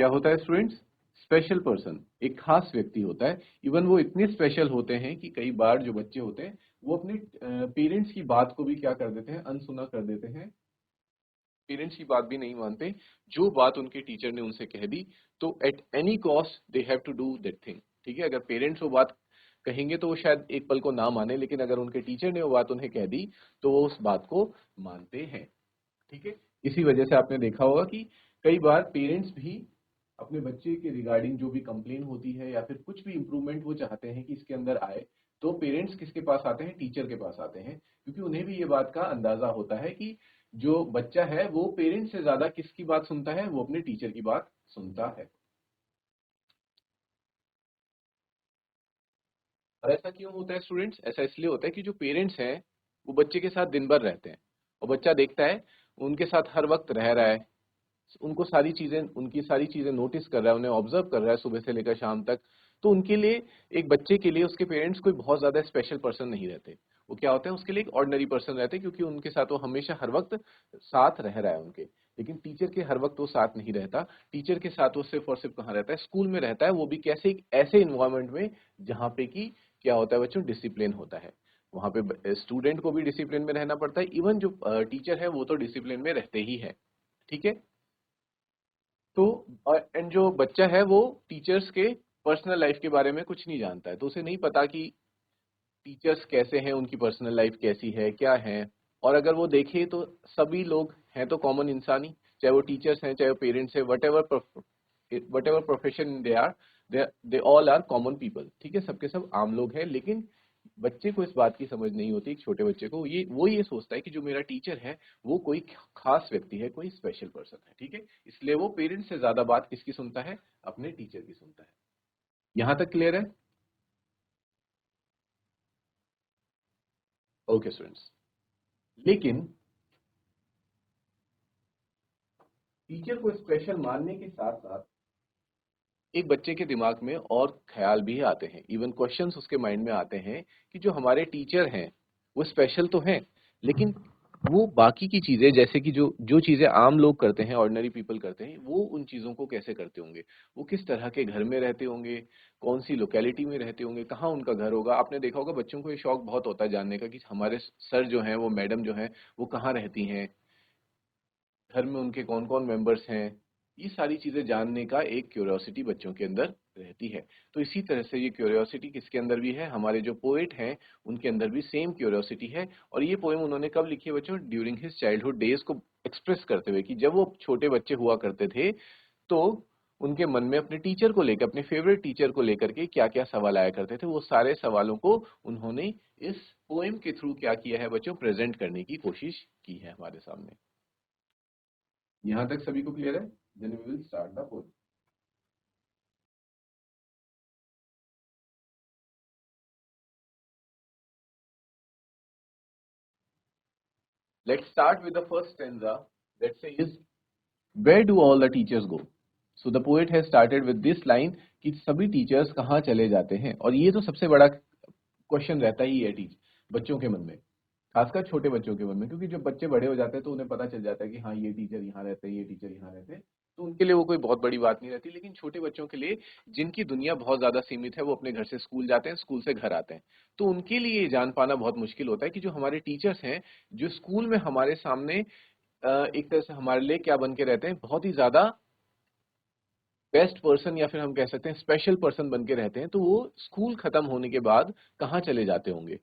क्या होता है स्टूडेंट्स? स्पेशल पर्सन, एक खास व्यक्ति होता है। इवन वो इतने स्पेशल होते हैं कि कई बार जो बच्चे होते हैं वो अपने पेरेंट्स की बात को भी क्या कर देते हैं, अनसुना कर देते हैं, पेरेंट्स की बात भी नहीं मानते। जो बात उनके टीचर ने उनसे कह दी तो at any cost they have to do that thing. ठीक है, अगर पेरेंट्स वो बात कहेंगे तो वो शायद एक पल को ना माने, लेकिन अगर उनके टीचर ने वो बात उन्हें कह दी तो वो उस बात को मानते हैं। ठीक है, इसी वजह से आपने देखा होगा कि कई बार पेरेंट्स भी अपने बच्चे के रिगार्डिंग जो भी कंप्लेन होती है या फिर कुछ भी इंप्रूवमेंट वो चाहते हैं कि इसके अंदर आए, तो पेरेंट्स किसके पास आते हैं? टीचर के पास आते हैं, क्योंकि उन्हें भी ये बात का अंदाजा होता है कि जो बच्चा है वो पेरेंट्स से ज्यादा किसकी बात सुनता है? वो अपने टीचर की बात सुनता है। और ऐसा क्यों होता है स्टूडेंट्स? ऐसा इसलिए होता है कि जो पेरेंट्स हैं वो बच्चे के साथ दिन भर रहते हैं और बच्चा देखता है उनके साथ हर वक्त रह रहा है, उनको सारी चीजें, उनकी सारी चीजें नोटिस कर रहा है, उन्हें ऑब्जर्व कर रहा है सुबह से लेकर शाम तक। तो उनके लिए, एक बच्चे के लिए उसके पेरेंट्स कोई बहुत ज्यादा स्पेशल पर्सन नहीं रहते। वो क्या होते हैं? उसके लिए एक ऑर्डिनरी पर्सन रहते हैं, क्योंकि उनके साथ वो हमेशा हर वक्त साथ रह रहा है उनके। लेकिन टीचर के हर वक्त वो साथ नहीं रहता। टीचर के साथ वो सिर्फ और सिर्फ कहाँ रहता है? स्कूल में रहता है, वो भी कैसे? एक ऐसे इन्वायरमेंट में जहाँ पे कि क्या होता है बच्चों? डिसिप्लिन होता है। वहां पे स्टूडेंट को भी डिसिप्लिन में रहना पड़ता है, इवन जो टीचर है वो तो डिसिप्लिन में रहते ही है। ठीक है, तो एंड जो बच्चा है वो टीचर्स के पर्सनल लाइफ के बारे में कुछ नहीं जानता है, तो उसे नहीं पता कि टीचर्स कैसे हैं, उनकी पर्सनल लाइफ कैसी है, क्या है। और अगर वो देखे तो सभी लोग हैं तो कॉमन इंसान ही, चाहे वो टीचर्स हैं, चाहे वो पेरेंट्स हैं, whatever profession they are, they all are common people. ठीक है, सबके सब आम लोग हैं। लेकिन बच्चे को इस बात की समझ नहीं होती, एक छोटे बच्चे को ये सोचता है कि जो मेरा टीचर है वो कोई खास व्यक्ति है, कोई स्पेशल पर्सन है। ठीक है, इसलिए वो पेरेंट्स से ज्यादा बात किसकी सुनता है? अपने टीचर की सुनता है। यहां तक क्लियर है? ओके स्टूडेंट्स, लेकिन टीचर को स्पेशल मानने के साथ साथ एक बच्चे के दिमाग में और ख्याल भी आते हैं, इवन क्वेश्चंस उसके माइंड में आते हैं कि जो हमारे टीचर हैं वो स्पेशल तो हैं, लेकिन वो बाकी की चीजें, जैसे कि जो जो चीजें आम लोग करते हैं, ऑर्डिनरी पीपल करते हैं, वो उन चीजों को कैसे करते होंगे? वो किस तरह के घर में रहते होंगे? कौन सी लोकेलिटी में रहते होंगे? कहाँ उनका घर होगा? आपने देखा होगा बच्चों को ये शौक बहुत होता है जानने का कि हमारे सर जो हैं, वो मैडम जो हैं, वो कहाँ रहती हैं, घर में उनके कौन कौन मेंबर्स हैं। ये सारी चीजें जानने का एक क्यूरियोसिटी बच्चों के अंदर रहती है। तो इसी तरह से ये क्यूरियोसिटी किसके अंदर भी है? हमारे जो पोएट हैं उनके अंदर भी सेम क्यूरियोसिटी है। और ये पोएम उन्होंने कब लिखी है बच्चों? ड्यूरिंग हिज चाइल्डहुड डेज को एक्सप्रेस करते हुए, कि जब वो छोटे बच्चे हुआ करते थे तो उनके मन में अपने टीचर को लेकर, अपने फेवरेट टीचर को लेकर के क्या क्या सवाल आया करते थे, वो सारे सवालों को उन्होंने इस पोएम के थ्रू क्या किया है बच्चों? प्रेजेंट करने की कोशिश की है हमारे सामने। यहां तक सभी को क्लियर है? Then we will start the poem. Let's start with the first stanza that says, where do all the teachers go? So the poet has started with this line कि सभी टीचर्स कहाँ चले जाते हैं। और ये तो सबसे बड़ा क्वेश्चन रहता ही है टीच बच्चों के मन में, खासकर छोटे बच्चों के मन में, क्योंकि जब बच्चे बड़े हो जाते हैं तो उन्हें पता चल जाता है कि हाँ ये टीचर यहाँ रहते हैं, ये टीचर यहाँ रहते हैं, तो उनके लिए वो कोई बहुत बड़ी बात नहीं रहती। लेकिन छोटे बच्चों के लिए, जिनकी दुनिया बहुत ज्यादा सीमित है, वो अपने घर से स्कूल जाते हैं, स्कूल से घर आते हैं, तो उनके लिए ये जान पाना बहुत मुश्किल होता है कि जो हमारे टीचर्स हैं, जो स्कूल में हमारे सामने एक तरह से हमारे लिए क्या बन के रहते हैं? बहुत ही ज्यादा बेस्ट पर्सन, या फिर हम कह सकते हैं स्पेशल पर्सन बन के रहते हैं, तो वो स्कूल खत्म होने के बाद कहाँ चले जाते होंगे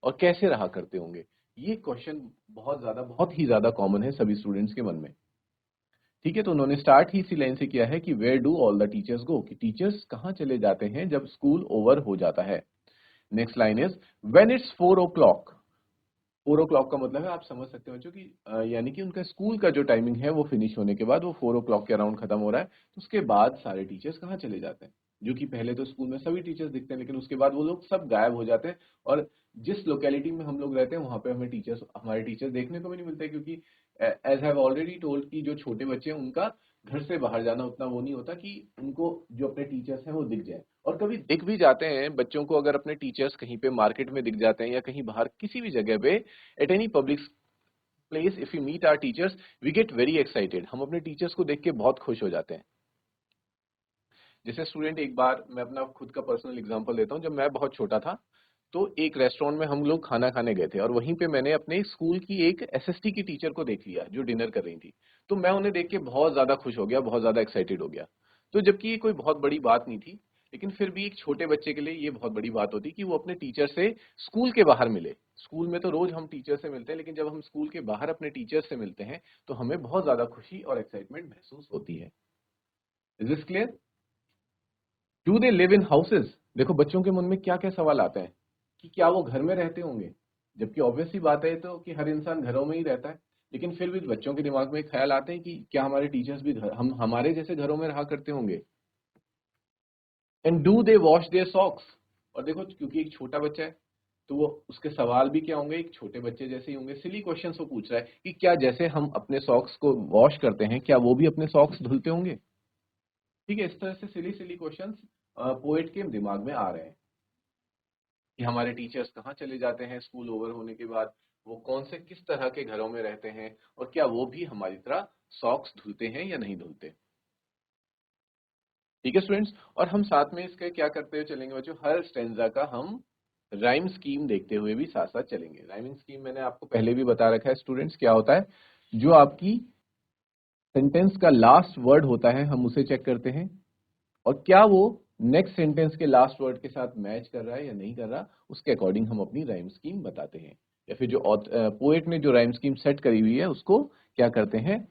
और कैसे रहा करते होंगे? ये क्वेश्चन बहुत ज्यादा, बहुत ही ज्यादा कॉमन है सभी स्टूडेंट्स के मन में। ठीक है, तो उन्होंने स्टार्ट ही इसी लाइन से किया है कि where do all the teachers go, कि टीचर्स कहाँ चले जाते हैं जब स्कूल ओवर हो जाता है। Next line is, when it's 4 o'clock। 4 o'clock का मतलब है, आप समझ सकते हो बच्चों कि यानी कि उनका स्कूल का जो टाइमिंग है वो फिनिश होने के बाद वो 4 o'clock के अराउंड खत्म हो रहा है, तो उसके बाद सारे टीचर्स कहाँ चले जाते हैं? जो कि पहले तो स्कूल में सभी टीचर्स दिखते हैं, लेकिन उसके बाद वो लोग सब गायब हो जाते हैं। और जिस लोकेलिटी में हम लोग रहते हैं वहां पे हमारे टीचर्स देखने को भी नहीं मिलते, क्योंकि एज हैव ऑलरेडी टोल्ड कि जो छोटे बच्चे हैं उनका घर से बाहर जाना उतना वो नहीं होता कि उनको जो अपने टीचर्स हैं वो दिख जाए। और कभी दिख भी जाते हैं बच्चों को, अगर अपने टीचर्स कहीं पे मार्केट में दिख जाते हैं या कहीं बाहर किसी भी जगह पे, at any public place, if you meet our teachers we get very excited. हम अपने टीचर्स को देख के बहुत खुश हो जाते हैं। जैसे स्टूडेंट, एक बार मैं अपना खुद का पर्सनल एग्जांपल देता हूँ। जब मैं बहुत छोटा था तो एक रेस्टोरेंट में हम लोग खाना खाने गए थे और वहीं पे मैंने अपने स्कूल की एक एसएसटी की टीचर को देख लिया जो डिनर कर रही थी। तो मैं उन्हें देख के बहुत ज्यादा खुश हो गया, बहुत ज्यादा एक्साइटेड हो गया। तो जबकि ये कोई बहुत बड़ी बात नहीं थी, लेकिन फिर भी एक छोटे बच्चे के लिए ये बहुत बड़ी बात होती कि वो अपने टीचर से स्कूल के बाहर मिले। स्कूल में तो रोज हम टीचर से मिलते हैं, लेकिन जब हम स्कूल के बाहर अपने टीचर से मिलते हैं तो हमें बहुत ज्यादा खुशी और एक्साइटमेंट महसूस होती है। Is this clear? Do they live in houses? देखो बच्चों के मन में क्या क्या सवाल आते हैं कि क्या वो घर में रहते होंगे, जबकि ऑब्वियस सी बात है तो कि हर इंसान घरों में ही रहता है। लेकिन फिर भी बच्चों के दिमाग में एक ख्याल आते हैं कि क्या हमारे टीचर्स भी घर हम हमारे जैसे घरों में रहा करते होंगे। And do they wash their socks? और देखो क्योंकि एक छोटा बच्चा है तो वो उसके सवाल भी क्या होंगे, एक छोटे बच्चे जैसे ही होंगे। सिली क्वेश्चंस वो पूछ रहा है कि क्या जैसे हम अपने सॉक्स को वॉश करते हैं क्या वो भी अपने सॉक्स धुलते होंगे। ठीक है, इस तरह से सिली सिली क्वेश्चंस पोएट के दिमाग में आ रहे हैं कि हमारे टीचर्स कहाँ चले जाते हैं स्कूल ओवर होने के बाद, वो कौन से किस तरह के घरों में रहते हैं, और क्या वो भी हमारी तरह सॉक्स धुलते हैं या नहीं धुलते। ठीक है स्टूडेंट्स, और हम साथ में इसके क्या करते हुए चलेंगे बच्चों, हर स्टेंजा का हम राइम स्कीम देखते हुए भी साथ साथ चलेंगे। राइमिंग स्कीम मैंने आपको पहले भी बता रखा है स्टूडेंट्स, क्या होता है, जो आपकी सेंटेंस का लास्ट वर्ड होता है हम उसे चेक करते हैं, और क्या वो नेक्स्ट सेंटेंस के लास्ट वर्ड के साथ मैच कर रहा है या नहीं कर रहा, उसके अकॉर्डिंग हम अपनी राइम स्कीम बताते हैं। या फिर जो पोएट ने जो राइम स्कीम सेट करी हुई है उसको क्या करते हैं,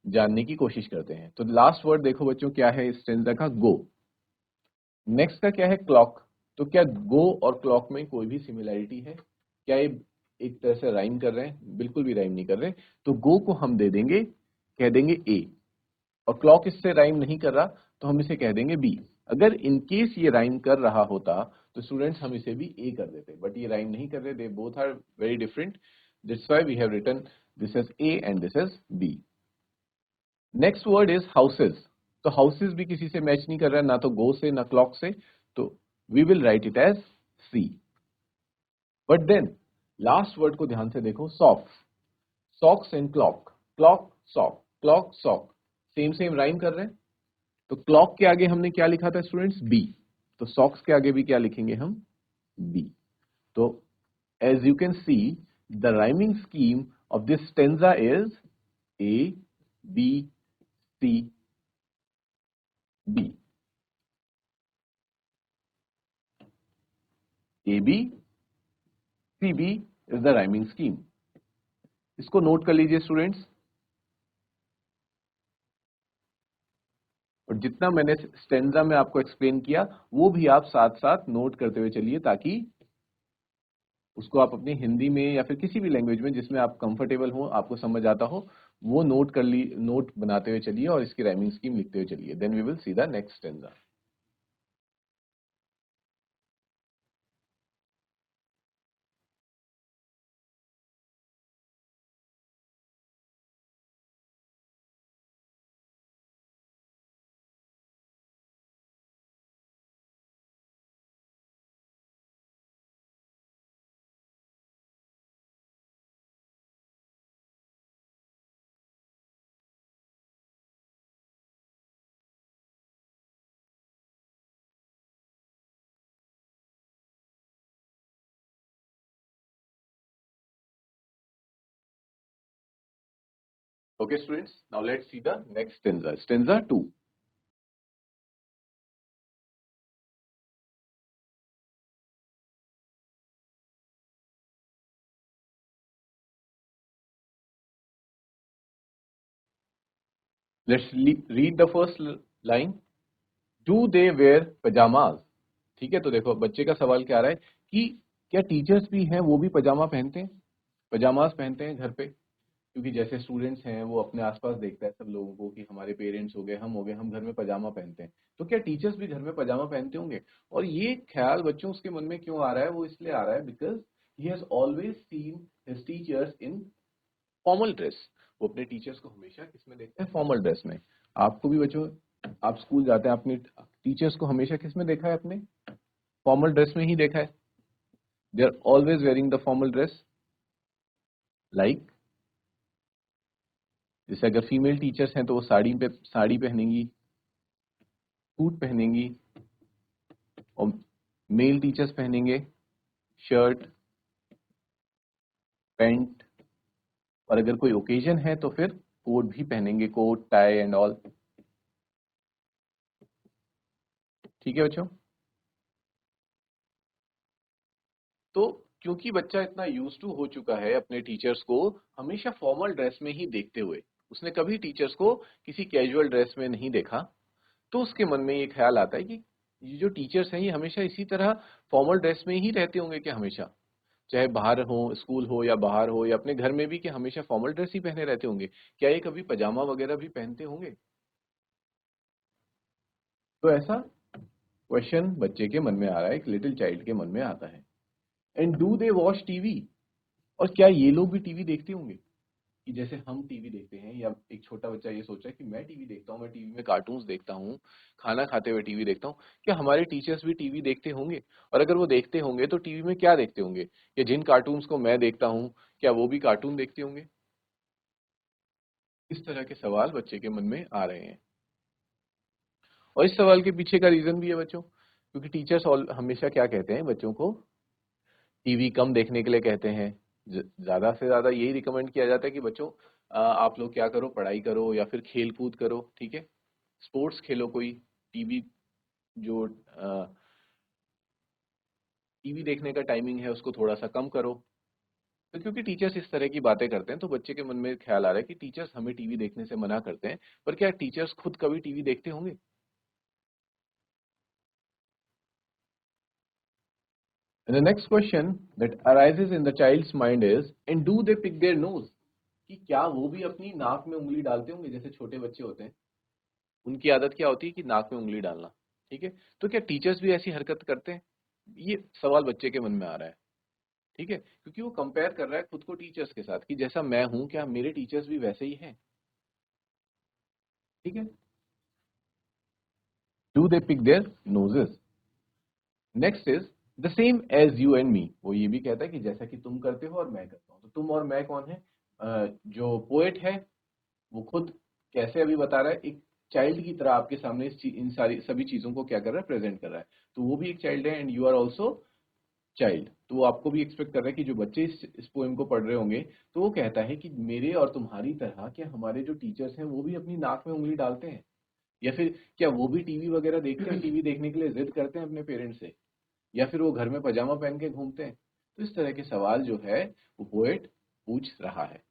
जानने की कोशिश करते हैं। तो लास्ट वर्ड देखो बच्चों क्या है इस स्टेंजा का, गो। नेक्स्ट का क्या है, क्लॉक। तो क्या गो और क्लॉक में कोई भी सिमिलैरिटी है, क्या ये एक तरह से राइम कर रहे हैं? बिल्कुल भी राइम नहीं कर रहे। तो गो को हम दे देंगे, कह देंगे ए, और क्लॉक इससे राइम नहीं कर रहा तो हम इसे कह देंगे बी। अगर इन केस ये राइम कर रहा होता तो स्टूडेंट्स हम इसे भी ए कर देते, बट ये राइम नहीं कर रहे, they both are very different, that's why we have written this as A and this as B. Next word is houses. तो हाउसेज भी किसी से मैच नहीं कर रहा है, ना तो गो से ना क्लॉक से, तो we will write it as C. But then last word को ध्यान से देखो, socks. Socks and clock, clock sock, clock sock, same same rhyme कर रहे हैं। तो क्लॉक के आगे हमने क्या लिखा था स्टूडेंट्स, बी। तो सॉक्स के आगे भी क्या लिखेंगे हम, बी। तो as you can see the rhyming scheme of this stanza is A B C B. A B C B is the rhyming scheme. इसको नोट कर लीजिए स्टूडेंट्स, और जितना मैंने स्टेंजा में आपको एक्सप्लेन किया वो भी आप साथ साथ नोट करते हुए चलिए, ताकि उसको आप अपनी हिंदी में या फिर किसी भी लैंग्वेज में जिसमें आप कंफर्टेबल हो, आपको समझ आता हो, वो नोट कर ली, नोट बनाते हुए चलिए और इसकी राइमिंग स्कीम लिखते हुए चलिए। Then we will see the next stanza. Okay students, now let's see the next stanza, stanza 2। Let's read the first line, do they wear pajamas. ठीक है, तो देखो बच्चे का सवाल क्या आ रहा है कि क्या टीचर्स भी हैं वो भी पजामा पहनते हैं, पजामाज पहनते हैं घर पे। क्योंकि जैसे स्टूडेंट्स हैं वो अपने आसपास देखता है सब लोगों को कि हमारे पेरेंट्स हो गए हम घर में पजामा पहनते हैं, तो क्या टीचर्स भी घर में पजामा पहनते होंगे। और ये ख्याल बच्चों उसके मन में क्यों आ रहा है, वो इसलिए आ रहा है because he has always seen his teachers in formal dress. वो अपने टीचर्स को हमेशा किसमें देखते हैं, फॉर्मल ड्रेस में। आपको भी बच्चों, आप स्कूल जाते हैं, अपने टीचर्स को हमेशा किसमें देखा है, अपने फॉर्मल ड्रेस में ही देखा है। They are always wearing the formal dress. Like जैसे अगर फीमेल टीचर्स हैं तो वो साड़ी पहनेंगी, सूट पहनेंगी और मेल टीचर्स पहनेंगे शर्ट पैंट, और अगर कोई ओकेजन है तो फिर कोट भी पहनेंगे, कोट टाई एंड ऑल। ठीक है बच्चों। तो क्योंकि बच्चा इतना यूज टू हो चुका है अपने टीचर्स को हमेशा फॉर्मल ड्रेस में ही देखते हुए, उसने कभी टीचर्स को किसी कैजुअल ड्रेस में नहीं देखा, तो उसके मन में ये ख्याल आता है कि ये जो टीचर्स हैं ये हमेशा इसी तरह फॉर्मल ड्रेस में ही रहते होंगे क्या हमेशा, चाहे बाहर हो, स्कूल हो या बाहर हो या अपने घर में भी, कि हमेशा फॉर्मल ड्रेस ही पहने रहते होंगे, क्या ये कभी पजामा वगैरह भी पहनते होंगे। तो ऐसा क्वेश्चन बच्चे के मन में आ रहा है, एक लिटिल चाइल्ड के मन में आता है। And do they watch TV, और क्या ये लोग भी टीवी देखते होंगे, कि जैसे हम टीवी देखते हैं, या एक छोटा बच्चा ये सोच रहा है कि मैं टीवी देखता हूँ, मैं टीवी में कार्टून्स देखता हूँ, खाना खाते हुए टीवी देखता हूँ, क्या हमारे टीचर्स भी टीवी देखते होंगे, और अगर वो देखते होंगे तो टीवी में क्या देखते होंगे, या जिन कार्टून्स को मैं देखता हूँ क्या वो भी कार्टून देखते होंगे। इस तरह के सवाल बच्चे के मन में आ रहे हैं, और इस सवाल के पीछे का रीजन भी है बच्चों, क्योंकि टीचर्स हमेशा क्या कहते हैं बच्चों को, टीवी कम देखने के लिए कहते हैं। ज्यादा से ज्यादा यही रिकमेंड किया जाता है कि बच्चों आप लोग क्या करो, पढ़ाई करो या फिर खेल कूद करो, ठीक है, स्पोर्ट्स खेलो कोई, टीवी जो टीवी देखने का टाइमिंग है उसको थोड़ा सा कम करो। तो क्योंकि टीचर्स इस तरह की बातें करते हैं तो बच्चे के मन में ख्याल आ रहा है कि टीचर्स हमें टीवी देखने से मना करते हैं, पर क्या टीचर्स खुद कभी टीवी देखते होंगे। And the next question that arises in the child's mind is, and do they pick their nose? कि क्या वो भी अपनी नाक में उंगली डालते होंगे, जैसे छोटे बच्चे होते हैं उनकी आदत क्या होती है कि नाक में उंगली डालना, ठीक है, तो क्या टीचर्स भी ऐसी हरकत करते हैं, ये सवाल बच्चे के मन में आ रहा है। ठीक है, क्योंकि वो कंपेयर कर रहा है खुद को टीचर्स के साथ कि जैसा मैं हूं क्या मेरे टीचर्स भी वैसे ही हैं। ठीक है, do they pick their noses. Next is the same as you and me, वो ये भी कहता है कि जैसा कि तुम करते हो और मैं करता हूँ, तो तुम और मैं कौन है, जो पोएट है वो खुद कैसे अभी बता रहा है, एक चाइल्ड की तरह आपके सामने इन सारी सभी चीजों को क्या कर रहा है, प्रेजेंट कर रहा है, तो वो भी एक चाइल्ड है and you are also child, तो वो आपको भी एक्सपेक्ट कर रहा है कि जो बच्चे इस पोएम को पढ़ रहे होंगे, तो वो कहता है कि मेरे और तुम्हारी तरह क्या हमारे जो टीचर्स हैं वो भी अपनी नाक में उंगली डालते हैं, या फिर क्या वो भी टीवी वगैरह देखते हैं, टीवी देखने के लिए जिद करते हैं अपने पेरेंट्स से, या फिर वो घर में पजामा पहन के घूमते हैं। तो इस तरह के सवाल जो है वो पोएट पूछ रहा है,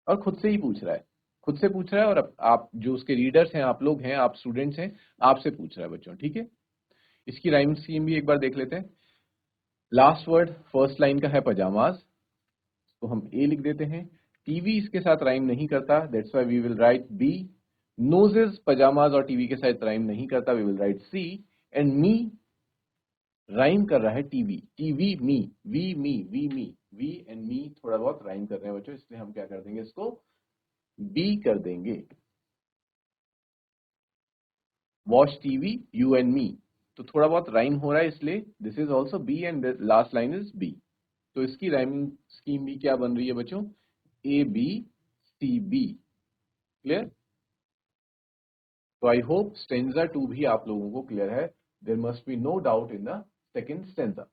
और खुद से ही पूछ रहा है, खुद से पूछ रहा है, और आप जो उसके रीडर्स हैं, आप लोग हैं, आप स्टूडेंट्स हैं, आपसे पूछ रहा है बच्चों। ठीक है, इसकी राइम स्कीम भी एक बार देख लेते हैं। लास्ट वर्ड फर्स्ट लाइन का है पजामाज, तो हम ए लिख देते हैं। टीवी इसके साथ राइम नहीं करता, that's why we will write B. Noses pajamas और टीवी के साथ राइम नहीं करता, we will write C. And me rhyme कर रहा है TV, TV me, we me, we and me थोड़ा बहुत राइम कर रहे हैं बच्चों, इसलिए हम क्या कर देंगे, इसको बी कर देंगे। Watch TV you and me, तो थोड़ा बहुत राइम हो रहा है इसलिए this is also B and last line is B. तो इसकी राइमिंग स्कीम भी क्या बन रही है बच्चों, A B C B. Clear. तो आई होप स्टेंजा 2 भी आप लोगों को क्लियर है, there must be no doubt in the second stanza.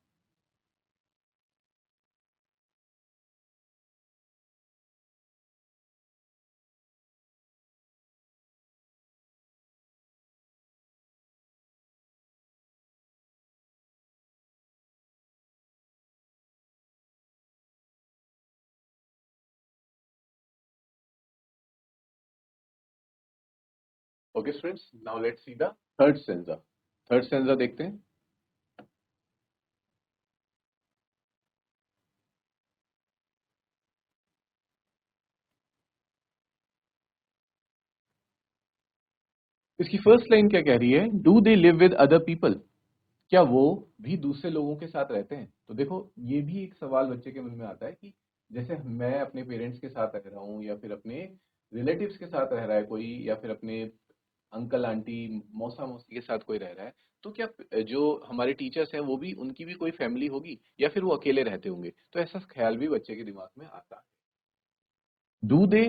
Okay students, now let's see the third stanza. Third stanza देखते हैं। इसकी फर्स्ट लाइन क्या कह रही है, do they live with other people, क्या वो भी दूसरे लोगों के साथ रहते हैं। तो देखो ये भी एक सवाल बच्चे के मन में आता है कि जैसे मैं अपने पेरेंट्स के साथ रह रहा हूँ, या फिर अपने रिलेटिव्स के साथ रह रहा है कोई, या फिर अपने अंकल आंटी मौसा मौसी के साथ कोई रह रहा है, तो क्या जो हमारे टीचर्स हैं वो भी, उनकी भी कोई फैमिली होगी, या फिर वो अकेले रहते होंगे, तो ऐसा ख्याल भी बच्चे के दिमाग में आता है। Do they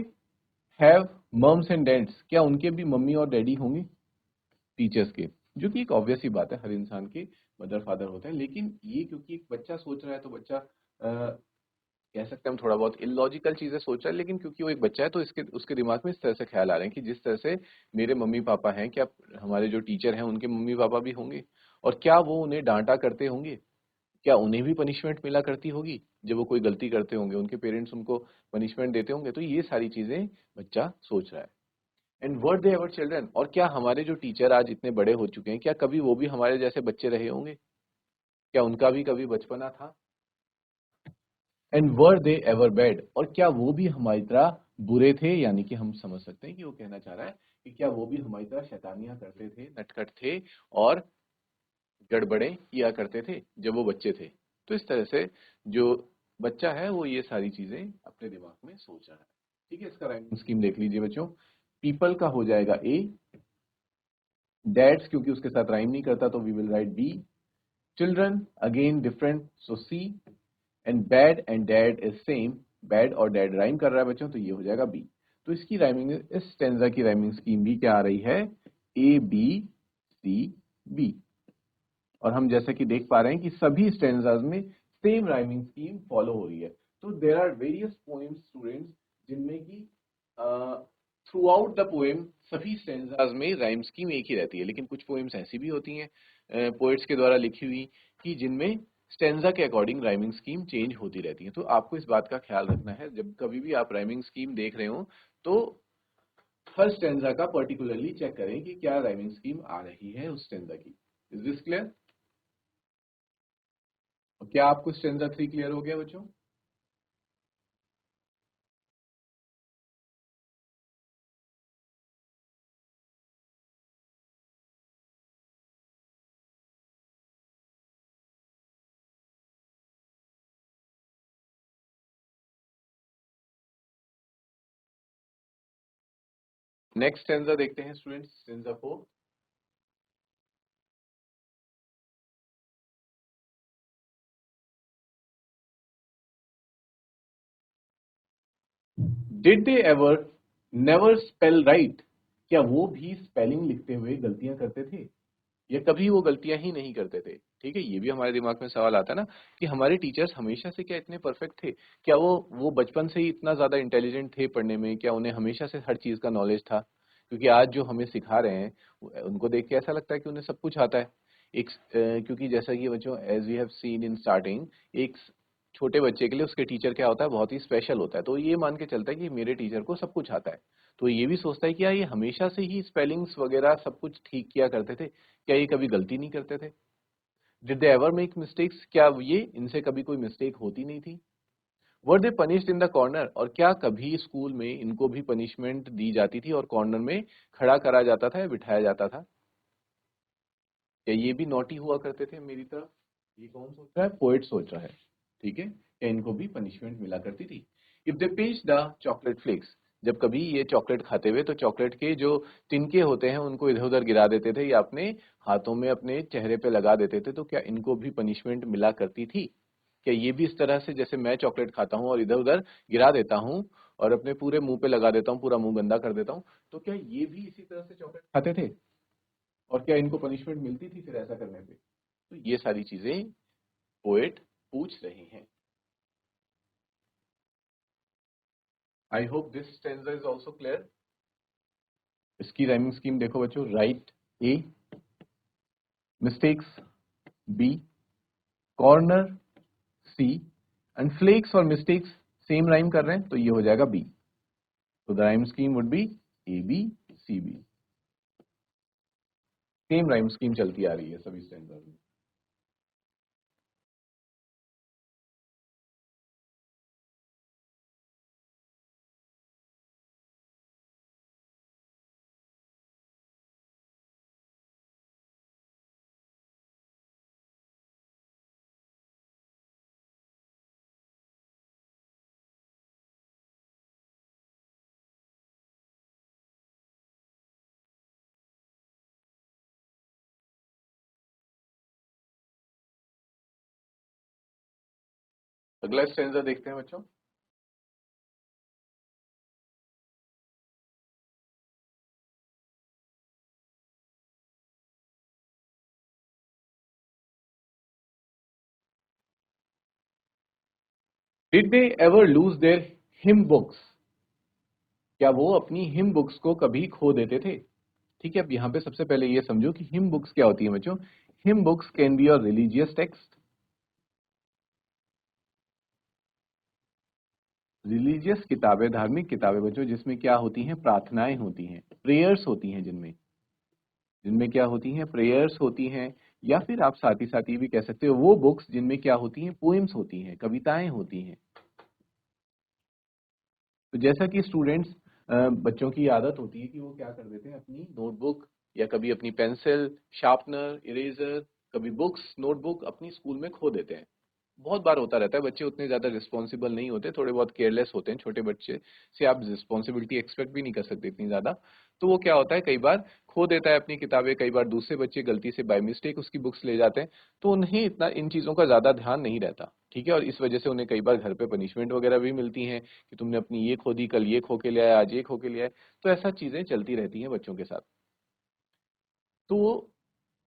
have mums and dads, क्या उनके भी मम्मी और डैडी होंगे। टीचर्स के, जो कि एक ऑब्वियस ही बात है, हर इंसान के मदर फादर होते हैं। लेकिन ये क्योंकि एक बच्चा सोच रहा है तो बच्चा कह सकते हैं हम थोड़ा बहुत इलॉजिकल चीजें सोच रहा है, लेकिन क्योंकि वो एक बच्चा है तो इसके उसके दिमाग में इस तरह से ख्याल आ रहे हैं कि जिस तरह से मेरे मम्मी पापा हैं, क्या हमारे जो टीचर हैं उनके मम्मी पापा भी होंगे, और क्या वो उन्हें डांटा करते होंगे, क्या उन्हें भी पनिशमेंट मिला करती होगी जब वो कोई गलती करते होंगे, उनके पेरेंट्स उनको पनिशमेंट देते होंगे। तो ये सारी चीजें बच्चा सोच रहा है। And were they ever children, और क्या हमारे जो टीचर आज इतने बड़े हो चुके हैं, क्या कभी वो भी हमारे जैसे बच्चे रहे होंगे, क्या उनका भी कभी बचपना था। And were they ever bad, और क्या वो भी हमारी तरह बुरे थे, यानी कि हम समझ सकते हैं कि वो कहना चाह रहा है कि क्या वो भी हमारी तरह शैतानियां करते थे, नटखट थे और गड़बड़े किया करते थे जब वो बच्चे थे। तो इस तरह से जो बच्चा है वो ये सारी चीजें अपने दिमाग में सोच रहा है। ठीक है, इसका राइमिंग स्कीम देख लीजिए बच्चों। पीपल का हो जाएगा ए, डैड्स क्योंकि उसके साथ राइम नहीं करता तो we will write B, children again different so C, and bad and dad is same, bad और डैड राइम कर रहा है बच्चों तो ये हो जाएगा बी। तो इसकी राइमिंग, इस स्टेंजा की राइमिंग स्कीम भी क्या आ रही है, ए बी सी बी। और हम जैसे कि देख पा रहे हैं कि सभी स्टेंजाज में सेम राइमिंग स्कीम फॉलो हो रही है। तो there are various poems students जिनमें कि थ्रू आउट द पोएम सभी स्टेंजाज में राइम स्कीम एक ही रहती है, लेकिन कुछ पोएम्स ऐसी भी होती हैं पोएट्स के द्वारा लिखी हुई कि जिनमें स्टेंजा के अकॉर्डिंग राइमिंग स्कीम चेंज होती रहती है। तो आपको इस बात का ख्याल रखना है जब कभी भी आप राइमिंग स्कीम देख रहे हो तो हर स्टेंजा का पर्टिकुलरली चेक करें कि क्या राइमिंग स्कीम आ रही है उस स्टेंजा की। Is this clear? क्या आपको स्टेंजा 3 क्लियर हो गया बच्चों? नेक्स्ट स्टेंजा देखते हैं students, stanza 4। Did they ever never spell right, क्या वो भी स्पेलिंग लिखते हुए गलतियां करते थे, या कभी वो गलतियां ही नहीं करते थे। ठीक है, ये भी हमारे दिमाग में सवाल आता है ना कि हमारे टीचर्स हमेशा से क्या इतने परफेक्ट थे, क्या वो बचपन से ही इतना ज्यादा इंटेलिजेंट थे पढ़ने में, क्या उन्हें हमेशा से हर चीज का नॉलेज था। क्योंकि आज जो हमें सिखा रहे हैं उनको देख के ऐसा लगता है कि उन्हें सब कुछ आता है। क्योंकि जैसा कि बच्चों as we have seen in starting, एक छोटे बच्चे के लिए उसके टीचर क्या होता है, बहुत ही स्पेशल होता है। तो ये मान के चलता है कि मेरे टीचर को सब कुछ आता है। तो ये भी सोचता है कि यार ये हमेशा से ही स्पेलिंग्स वगैरह सब कुछ ठीक किया करते थे, क्या ये कभी गलती नहीं करते थे। Did they ever make mistakes, क्या ये इनसे कभी कोई मिस्टेक होती नहीं थी। वर दे पनिश्ड इन द कॉर्नर, और क्या कभी स्कूल में इनको भी पनिशमेंट दी जाती थी और कॉर्नर में खड़ा करा जाता था या बिठाया जाता था। क्या ये भी नॉटी हुआ करते थे मेरी तरफ। ये कौन सोच रहा है, पोएट सोच रहा है। ठीक है, क्या इनको भी पनिशमेंट मिला करती थी। If they pinch the chocolate flakes, जब कभी ये चॉकलेट खाते हुए तो चॉकलेट के जो तिनके होते हैं उनको इधर उधर गिरा देते थे या अपने हाथों में अपने चेहरे पे लगा देते थे, तो क्या इनको भी पनिशमेंट मिला करती थी। क्या ये भी इस तरह से जैसे मैं चॉकलेट खाता हूँ और इधर उधर गिरा देता हूँ और अपने पूरे मुंह पे लगा देता हूँ, पूरा मुंह गंदा कर देता हूँ, तो क्या ये भी इसी तरह से चॉकलेट खाते थे, और क्या इनको पनिशमेंट मिलती थी फिर ऐसा करने पे। तो ये सारी चीजें पोएट पूछ रहे हैं। I hope this stanza is also clear. इसकी राइमिंग स्कीम देखो बच्चों, right A, mistakes B, corner C, and flakes और मिस्टेक्स सेम राइम कर रहे हैं तो ये हो जाएगा बी। तो the rhyme scheme would be A B C B. Same rhyme scheme चलती आ रही है सभी स्टैंडर्ड में। अगला स्टैंडर्ड देखते हैं बच्चों। Did they ever lose their him books, क्या वो अपनी हिम बुक्स को कभी खो देते थे? ठीक है, अब यहाँ पे सबसे पहले ये समझो कि हिम बुक्स क्या होती है बच्चों। Him books can be your religious text, religious किताबें, धार्मिक किताबें बच्चों, जिसमें क्या होती हैं, प्रार्थनाएं होती हैं, प्रेयर्स होती हैं, जिनमें जिनमें क्या होती हैं, प्रेयर्स होती हैं। या फिर आप साथ ही साथ ये भी कह सकते हो वो बुक्स जिनमें क्या होती हैं, पोएम्स होती हैं, कविताएं होती हैं। तो जैसा कि स्टूडेंट्स, बच्चों की आदत होती है कि वो क्या कर देते हैं, अपनी नोटबुक या कभी अपनी पेंसिल, शार्पनर, इरेजर, कभी बुक्स, नोटबुक अपनी स्कूल में खो देते हैं। बहुत बार होता रहता है, बच्चे उतने ज्यादा रिस्पॉन्सिबल नहीं होते, थोड़े बहुत केयरलेस होते हैं, छोटे बच्चे से आप रिस्पॉन्सिबिलिटी एक्सपेक्ट भी नहीं कर सकते इतनी ज्यादा। तो वो क्या होता है, कई बार खो देता है अपनी किताबें, कई बार दूसरे बच्चे गलती से बाय मिस्टेक उसकी बुक्स ले जाते हैं, तो उन्हें इतना इन चीजों का ज्यादा ध्यान नहीं रहता। ठीक है, और इस वजह से उन्हें कई बार घर पे पनिशमेंट वगैरह भी मिलती हैं कि तुमने अपनी ये खो दी, कल ये खो के ले आया, आज ये खो के ले आए। तो ऐसा चीजें चलती रहती हैं बच्चों के साथ। तो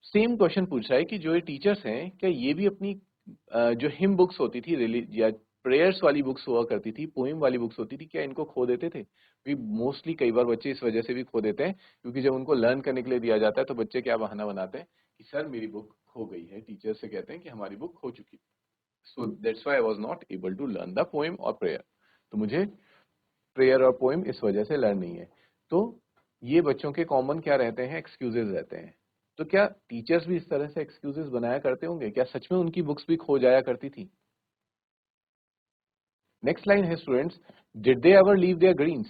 सेम क्वेश्चन पूछ रहा है कि जो ये टीचर्स हैं, क्या ये भी अपनी जो हिम बुक्स होती थी, या प्रेयर्स वाली बुक्स हुआ करती थी, पोइम वाली बुक्स होती थी, क्या इनको खो देते थे? भी मोस्टली कई बार बच्चे इस वजह से भी खो देते हैं, क्योंकि जब उनको लर्न करने के लिए दिया जाता है तो बच्चे क्या बहाना बनाते हैं कि सर मेरी बुक खो गई है, टीचर से कहते हैं कि हमारी बुक खो चुकी है, so that's why I was not able to learn the poem और प्रेयर। तो मुझे प्रेयर और पोएम इस वजह से लर्न नहीं है। तो ये बच्चों के कॉमन क्या रहते हैं, एक्सक्यूजेज रहते हैं। तो क्या टीचर्स भी इस तरह से एक्सक्यूजेज बनाया करते होंगे? क्या सच में उनकी बुक्स भी खो जाया करती थी? नेक्स्ट लाइन है students, did they ever leave their greens,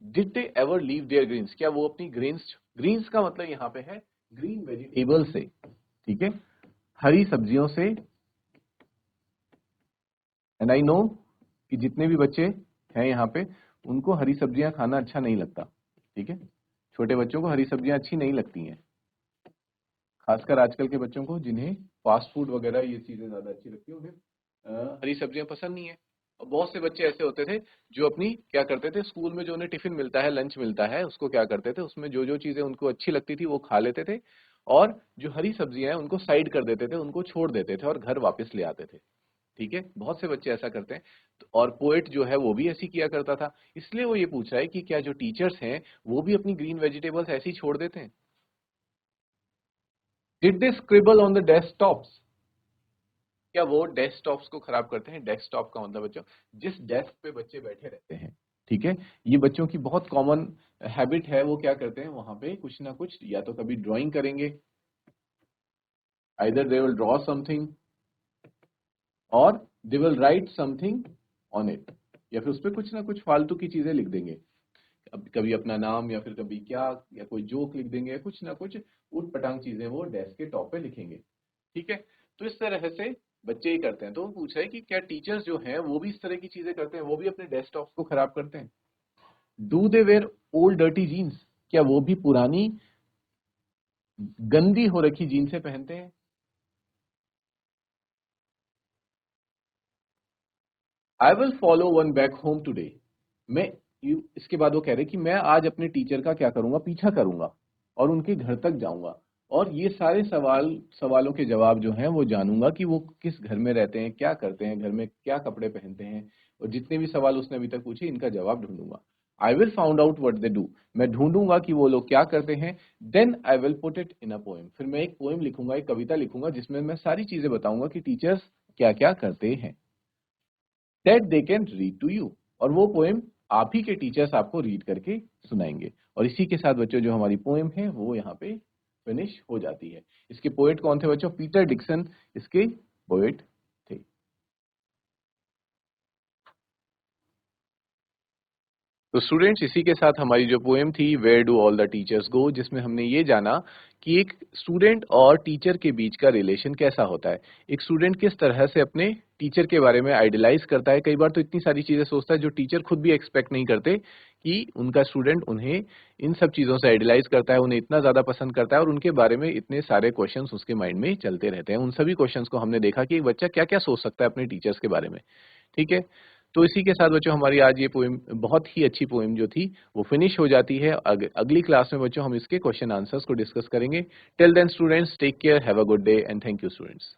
did they ever leave their greens, क्या वो अपनी ग्रीन्स, ग्रीन्स का मतलब यहाँ पे है ग्रीन वेजिटेबल से, ठीक है, हरी सब्जियों से। एंड आई नो कि जितने भी बच्चे हैं यहाँ पे, उनको हरी सब्जियां खाना अच्छा नहीं लगता। ठीक है, छोटे बच्चों को हरी सब्जियां अच्छी नहीं लगती हैं, खासकर आजकल के बच्चों को जिन्हें फास्ट फूड वगैरह ये चीजें ज्यादा अच्छी लगती हैं, उन्हें हरी सब्जियां पसंद नहीं है। और बहुत से बच्चे ऐसे होते थे जो अपनी क्या करते थे, स्कूल में जो उन्हें टिफिन मिलता है, लंच मिलता है, उसको क्या करते थे, उसमें जो जो चीजें उनको अच्छी लगती थी वो खा लेते थे, और जो हरी सब्जियां हैं उनको साइड कर देते थे, उनको छोड़ देते थे और घर वापस ले आते थे। ठीक है, बहुत से बच्चे ऐसा करते हैं। और पोएट जो है वो भी ऐसी किया करता था। इसलिए वो ये पूछ रहा है कि क्या जो टीचर्स हैं वो भी अपनी ग्रीन वेजिटेबल्स ऐसे ही छोड़ देते हैं? Did they scribble on the desktops, क्या वो डेस्कटॉप्स को खराब करते हैं? डेस्कटॉप का मतलब बच्चों, जिस डेस्क पे बच्चे बैठे रहते हैं। ठीक है, ये बच्चों की बहुत कॉमन हैबिट है, वो क्या करते हैं वहां पे कुछ ना कुछ, या तो कभी ड्राइंग करेंगे, either they will draw something और they will write something on it, या फिर उस पर कुछ ना कुछ फालतू की चीजें लिख देंगे, कभी अपना नाम, या फिर कभी क्या, या कोई जोक लिख देंगे, कुछ ना कुछ उट पटांग चीजें वो डेस्क के टॉप पे लिखेंगे। ठीक है, तो इस तरह से बच्चे ही करते हैं। तो वो पूछ रहे हैं कि क्या टीचर्स जो हैं वो भी इस तरह की चीजें करते हैं, वो भी अपने डेस्कटॉप को खराब करते हैं? Do they wear old dirty jeans, क्या वो भी पुरानी गंदी हो रखी जीन्सें पहनते हैं? I will follow one back home today, मैं इसके बाद वो कह रहे कि मैं आज अपने टीचर का क्या करूंगा, पीछा करूंगा और उनके घर तक जाऊंगा, और ये सारे सवालों के जवाब जो हैं वो जानूंगा कि वो किस घर में रहते हैं, क्या करते हैं, घर में क्या कपड़े पहनते हैं, और जितने भी सवाल उसने अभी तक पूछे इनका जवाब ढूंढूंगा। I will found out what they do, मैं ढूंढूंगा कि वो लोग क्या करते हैं। Then I will put it in a poem, फिर मैं एक पोएम लिखूंगा, एक कविता लिखूंगा, जिसमें मैं सारी चीजें बताऊंगा कि टीचर्स क्या क्या करते हैं, that they can read to you, और वो पोएम आप ही के टीचर्स आपको रीड करके सुनाएंगे। और इसी के साथ बच्चों जो हमारी पोएम है वो यहाँ पे फिनिश हो जाती है। इसके पोएट कौन थे बच्चों? पीटर डिक्सन इसके पोएट थे। तो स्टूडेंट्स, इसी के साथ हमारी जो पोएम थी where do all the teachers go, जिसमें हमने ये जाना कि एक स्टूडेंट और टीचर के बीच का रिलेशन कैसा होता है, एक स्टूडेंट किस तरह से अपने टीचर के बारे में आइडियलाइज करता है, कई बार तो इतनी सारी चीजें सोचता है जो टीचर खुद भी एक्सपेक्ट नहीं करते कि उनका स्टूडेंट उन्हें इन सब चीजों से आइडियलाइज करता है, उन्हें इतना ज्यादा पसंद करता है, और उनके बारे में इतने सारे क्वेश्चंस उसके माइंड में चलते रहते हैं। उन सभी क्वेश्चंस को हमने देखा कि एक बच्चा क्या क्या सोच सकता है अपने टीचर्स के बारे में। ठीक है, तो इसी के साथ बच्चों हमारी आज ये पोएम, बहुत ही अच्छी पोएम जो थी, वो फिनिश हो जाती है। अगली क्लास में बच्चों हम इसके क्वेश्चन आंसर्स को डिस्कस करेंगे। Till then students, take care, have a good day and thank you students.